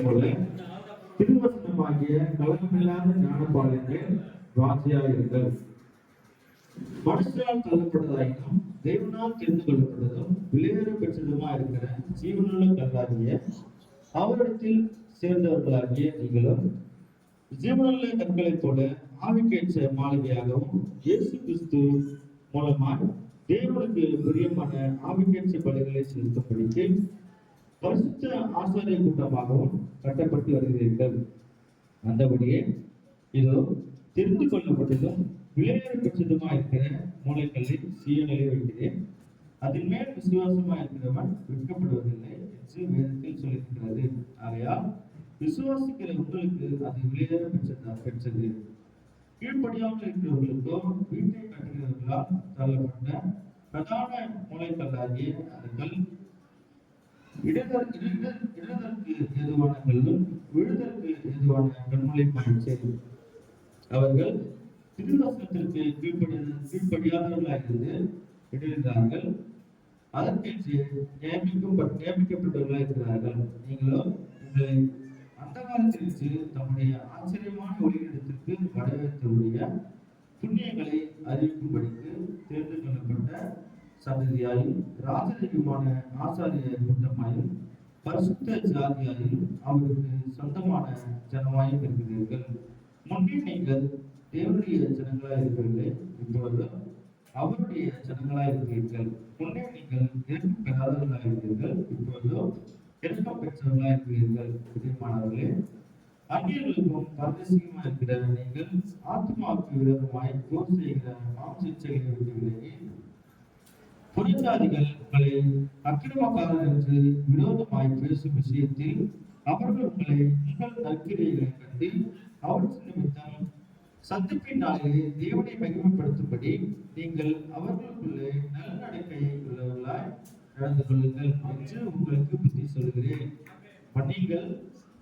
போல திருவசனமாகிய கலகமில்லாத ஞானபாலங்கள் வாஞ்சியாயிருங்கள். மனுஷரால் தள்ளப்பட்டதாயினும் தேவனால் தெரிந்து கொள்ளப்பட்டதும் விலையேற பெற்றதுமா இருக்கிற ஜீவனுள்ள கல்லாகிய அவரிடத்தில் சேர்ந்தவர்களாகிய நீங்களும் ஜீவனுள்ள கற்களைப் போல ஆவிக்கேற்ற மாளிகையாகவும் இயேசு கிறிஸ்து மூலமாய் தேவனுக்கு பிரியமான ஆவிக்கேற்ற பலிகளை செலுத்தும்படிக்கு பரிசுத்த ஆசாரிய கூட்டமாகவும் கட்டப்பட்டு வருகிறீர்கள். அந்தபடியே இதோ தெரிந்து கொள்ளப்பட்டதும் விலையேற பெற்றதுமா இருக்கிற மூளைக்கல்லை சீயோனிலே வைக்கிறேன், அதன் மேல் விசுவாசமா இருக்கிறவன் விற்கப்படுவதில்லை என்று வேதத்தில் சொல்லியிருக்கிறது. ஆகையால் விசுவாசிக்கிற உங்களுக்கு அது விலையேற பெற்றது. கீழ்ப்படியாமல் இருக்கிறவர்களுக்கோ வீட்டை கட்டுகிறவர்களால் தள்ளப்பட்ட பிரதான மூளைக்கல்லாகிய அந்த கல் இடதற்கு ஏதுவான கல்லும் விழுதற்கு ஏதுவான கண்மலை பாய்ச்சல். அவர்கள் திருவசனத்திற்கு கீழ்ப்படியாதவர்களாக இருந்து இடைந்தார்கள், அதற்கென்று நியமிக்கப்பட்டவர்களாக இருக்கிறார்கள். நீங்களோ உங்களை அந்த காலத்திற்கு தம்முடைய ஆச்சரியமான ஒளியிடத்திற்கு வரவேற்றவுடைய புண்ணியங்களை அறிவிக்கும்படிக்கு தேர்ந்து கொள்ளப்பட்ட சந்ததியாயும் ராஜரீகமான ஆசாரிய கூட்டமாயும் பரிசுத்த ஜாதியாயும் அவருக்கு சொந்தமான ஜனமாயும் இருக்கிறீர்கள். முன்னே நீங்கள் தேவனுடைய ஜனங்களாய் இருக்கிறீர்களே, இப்பொழுது அவருடைய ஜனங்களாய் இருக்கிறீர்கள். முன்னே நீங்கள் இறக்கம் பெறாதவர்களாக இருக்கிறீர்கள், இப்பொழுதோ இறக்கம் பெற்றவர்களாக இருக்கிறீர்கள். பிரியமானவர்களே, அந்நியர்களுக்கும் பரதேசிகமாக இருக்கிற நீங்கள் ஆத்மாவுக்கு விரோதமாய் போர் செய்கிற மாம்சைகளை விட்டு விலகி புறஜாதிகள் உங்களை அக்கிரமக்காரர் என்று விரோதமாய் பேசும் விஷயத்தில் அவர்கள் உங்களை உங்கள் நற்கிரைகளை கண்டு அவற்றின் நிமித்தம் சந்திப்பினாலே தேவனை மகிமைப்படுத்தும்படி நீங்கள் அவர்களுக்குள்ளே நல்லடக்கை உள்ளவர்களாய் நடந்து கொள்ளுங்கள் என்று உங்களுக்கு புத்தி சொல்கிறேன். நீங்கள்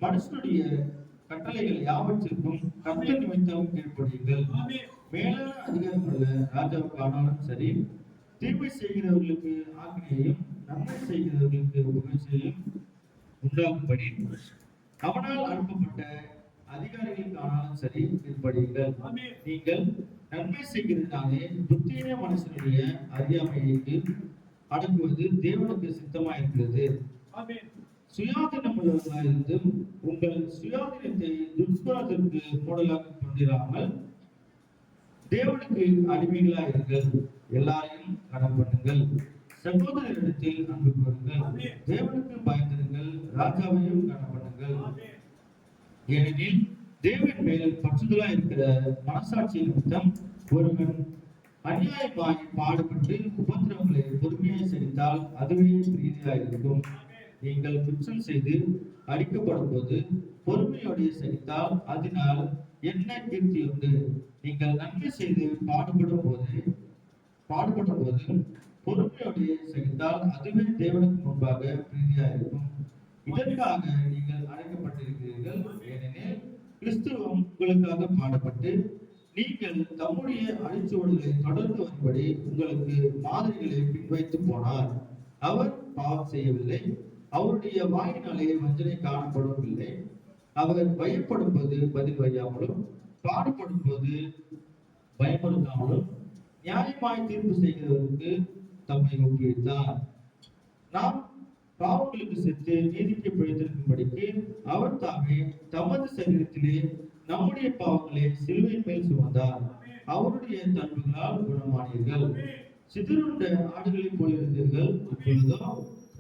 மனுஷனுடைய கட்டளைகள் யாவற்றிற்கும் கட்டளை நிமித்தம் கீழ்ப்படியுங்கள். மேலான அதிகாரம் உள்ள ராஜாவுக்கு ஆனாலும் சரி, தீமை செய்கிறவர்களுக்கு ஆக்கினையும் நன்மை செய்கிறவர்களுக்கு புகழ்ச்சியும் உண்டாகும்படி அவனால் அனுப்பப்பட்ட அதிகாரிகளுக்கு ஆனாலும் சரி கீழ்ப்படியுங்கள். நீங்கள் நன்மை செய்கிறதுனாலே புத்திய மனுஷனுடைய அறியாமைக்கு அடங்குவது தேவனுக்கு சித்தமாயிருக்கிறது. சுயாதீனம் உள்ளவர்களாயிருந்தும் உங்கள் சுயாதீனத்தை துஷ்கரத்திற்கு மூடலாக கொண்டிராமல் தேவனுக்கு அடிமைகளாயிருங்கள். எல்லாரையும் கடன் பண்ணுங்கள், சகோதரரிடத்தில் அன்பு கூறுங்கள், தேவனுக்கு பயந்திருங்கள், ராஜாவையும் கடன் பண்ணுங்கள். ஏனெனில் தேவன் மேல் பற்றுதலாய் இருக்கிற மனசாட்சி நிமித்தம் ஒருவன் அநியாயமாய் பாடுபட்டு உபத்திரவங்களை பொறுமையாய் செலுத்தால் அதுவே பிரீதியாயிருக்கும். நீங்கள் குற்றம் செய்து அடிக்கப்படும் போது பொறுமையோடு செலுத்தால் அதனால் என்ன கீர்த்தி உண்டு? நீங்கள் நன்மை செய்து பாடுபடும் போது பொறுமையோடு செலுத்தால் அதுவே தேவனுக்கு முன்பாக பிரீதியாயிருக்கும். இதற்காக நீங்கள் அழைக்கப்பட்டிருக்கிறீர்கள். ஏனெனில் கிறிஸ்துவும் உங்களுக்காக பாடப்பட்டு நீங்கள் தம்முடைய அடிச்சுவடுகளை தொடர்ந்து வரும்படி உங்களுக்கு மாதிரிகளை பின்வைத்து போனார். அவர் பாவம் செய்யவில்லை, அவருடைய வாயினாலே வஞ்சனை காணப்படவில்லை. அவர் பயப்படும் போது பதில் வையாமலும் பாடுபடும் போது பயப்படுத்தாமலும் நியாயமாய் தீர்ப்பு செய்கிறவருக்கு தம்மை ஒப்புவித்தார். நாம் பாவங்களுக்கு சென்று நீதிக்கு பிழைத்திருக்கும்படிக்கு அவர் தாமே தமது சரீரத்திலே நம்முடைய பாவங்களை சிலுவையின் மேல் சுமந்தார். அவருடைய தன்மைகளால் குணமானீர்கள். சிதறுண்ட ஆடுகளைப் போல இருந்தீர்கள், இப்பொழுதோ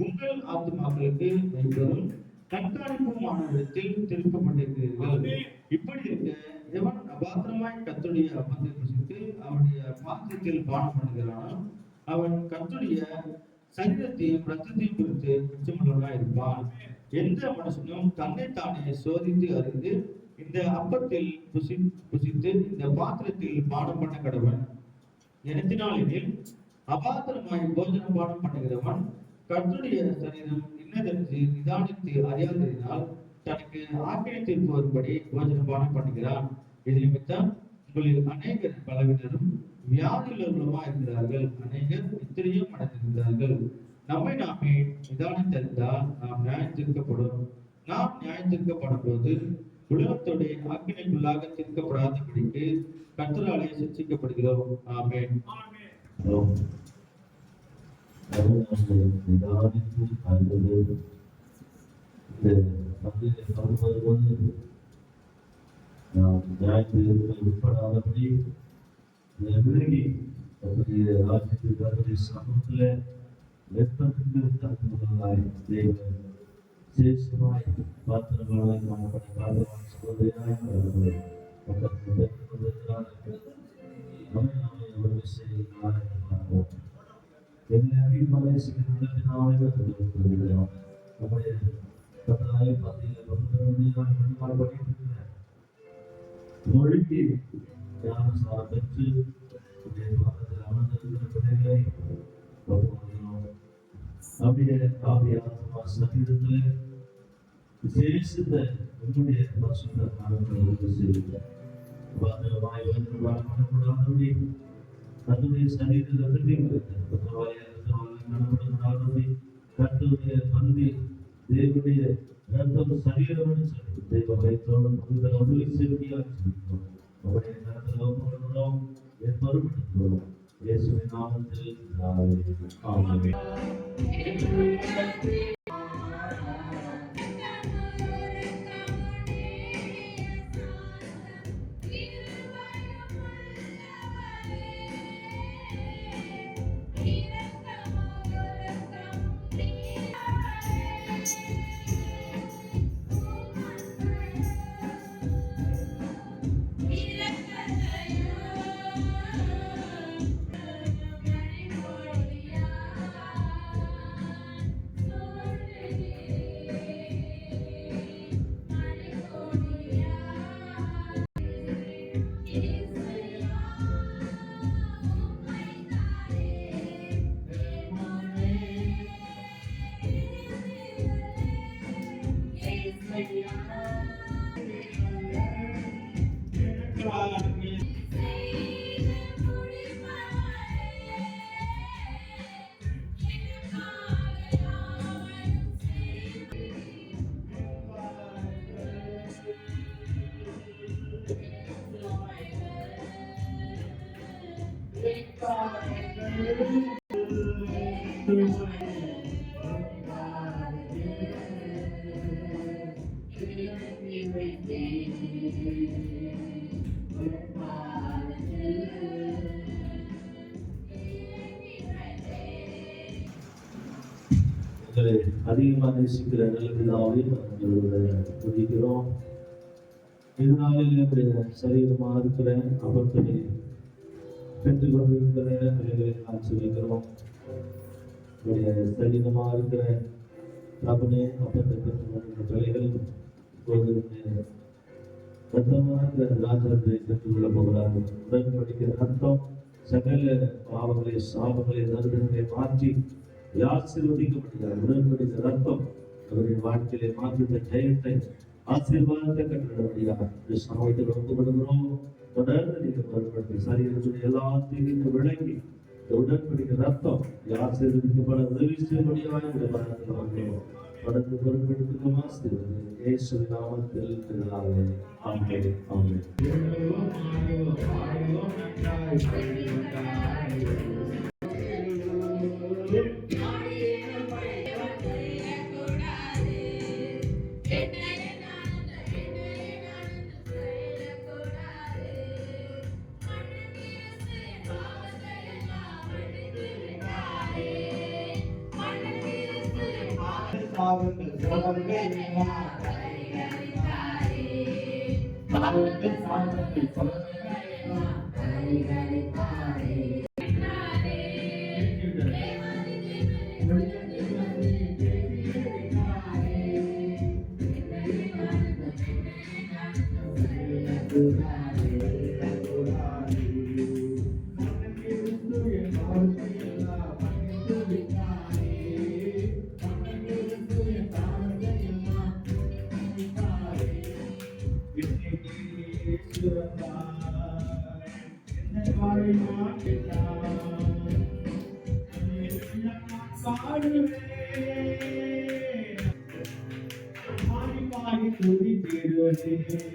உங்கள் ஆத்துமாக்களுக்கு மெய்ப்பெரும் கண்காணிப்புமான இடத்தில் திருப்பப்பட்டிருக்கிறீர்கள். இப்படி இருக்க எவன் அபாத்திரமாய் கர்த்தருடைய அப்பத்தை புசித்து அவருடைய பாத்திரத்தில் பானம் பண்ணுகிறானோ அவன் கர்த்தருடைய சரீரத்தையும் இரத்தத்தையும் குறித்து குற்றமுள்ளவனாய் இருப்பான். எந்த மனுஷனும் தன்னைத்தானே சோதித்து அறிந்து இந்த அப்பத்தில் புசித்து இந்த பாத்திரத்தில் பானம் பண்ண கடவன். எனத்தினாலெனில் அபாத்திரமாய் போஜனம் பானம் பண்ணுகிறவன் கர்த்தருடைய சரீரம் இன்னதென்று நிதானித்து அறியாததினால் தனக்கு ஆக்கினை தீர்ப்பு வரும்படி போஜனம் பானம் பண்ணுகிறான். இது நிமித்தம் உங்களில் அநேகர் பலவினரும் வியாதியுள்ளவர்களுமா இருக்கிறார்கள், அநேகர் நித்திரையும் அடைந்திருக்கிறார்கள். நம்மை நாமே நிதானித்தறிந்தால் நாம் நியாயம் தீர்க்கப்படும். நாம் நியாயம் தீர்க்கப்படும் போது உலகத்தோடைய ஆக்கினைக்குள்ளாக தீர்க்கப்படாதபடிக்கு கர்த்தராலே சிக்ஷிக்கப்படுகிறோம். ஆமென். உட்படாதபடி விலகி ராஜ்யத்தில் சமூகத்துல வெப்பத்துக்கு தகுந்தவர்களாய் தேவன் விசேஷமாய் பாத்திரங்களாய் காணப்பட்ட பாத்திரமான சகோதரியாய் என்னை அதிகமாக செய்கிறோம் நம்முடைய கத்தாய பத்தியில் மொழிக்கு ஞானசாரம் பெற்று பாதத்தில் அமர்ந்திருக்கிற பிள்ளைகளை அப்படியே ஆவியாத்மா சரீரத்தில் விசேஷித்த என்னுடைய பரிசுத்த நாமத்தை உறுதி செய்து பாத்திரமாய் வந்து பண்ணக்கூடாதபடி தன்னுடைய சரீரத்தில் காணப்படக்கூடாதபடி கர்த்தருடைய பந்தி தேவனுடைய ரத்தம் சரீரம் தேவ வயிற்றோடு உதவி செய்தியாக அவருடைய கருத்தில் ஒப்புக்கொள்கிறோம் ஏற்படுத்துகிறோம் இயேசுவின் நாமத்தில் ஆமென். அதிகமாக நேசிக்கிற நல்ல துதிக்கிறோம். இதனால சரீரமாக இருக்கிற அபர்த்தனை பெற்றுக் கொண்டிருக்கிற பிள்ளைகளை ஆசிரியக்கிறோம். சரீரமாக இருக்கிற தபனே அப்பத்தை பெற்றுக் கொண்டிருக்கிற பிள்ளைகள் ரத்தமாக ராஜாத்தை பெற்றுக் கொள்ள போகிறார்கள். உடன்படிக்கிற ரத்தம் சகல பாவங்களை சாபங்களை தருடங்களை மாற்றி ஆசீர்வதிக்கப்பட்டார். உடன்படிக்கிற ரத்தம் அவருடைய வாழ்க்கையிலே மாற்றத்தை ஜெயத்தை ஆசீர்வாதத்தை கட்டிடப்படியாக சமூகத்தில் ஒப்புக்கொடுக்கிறோம். தொடர்ந்து நீங்கள் பொருட்படுத்தி சரீரத்துடைய எல்லாத்தையும் விளங்கி உடன்படிக்கிற ரத்தம் ஆசீர்வதிக்கப்பட உதவி செய்யபடியாக தொடர்ந்து பொருட்படுத்தும் ஆசீர்வாதம் இயேசுவின் நாமத்தில் பிதாவே. ஆமென். ஆமென். பாடுவே வாடினே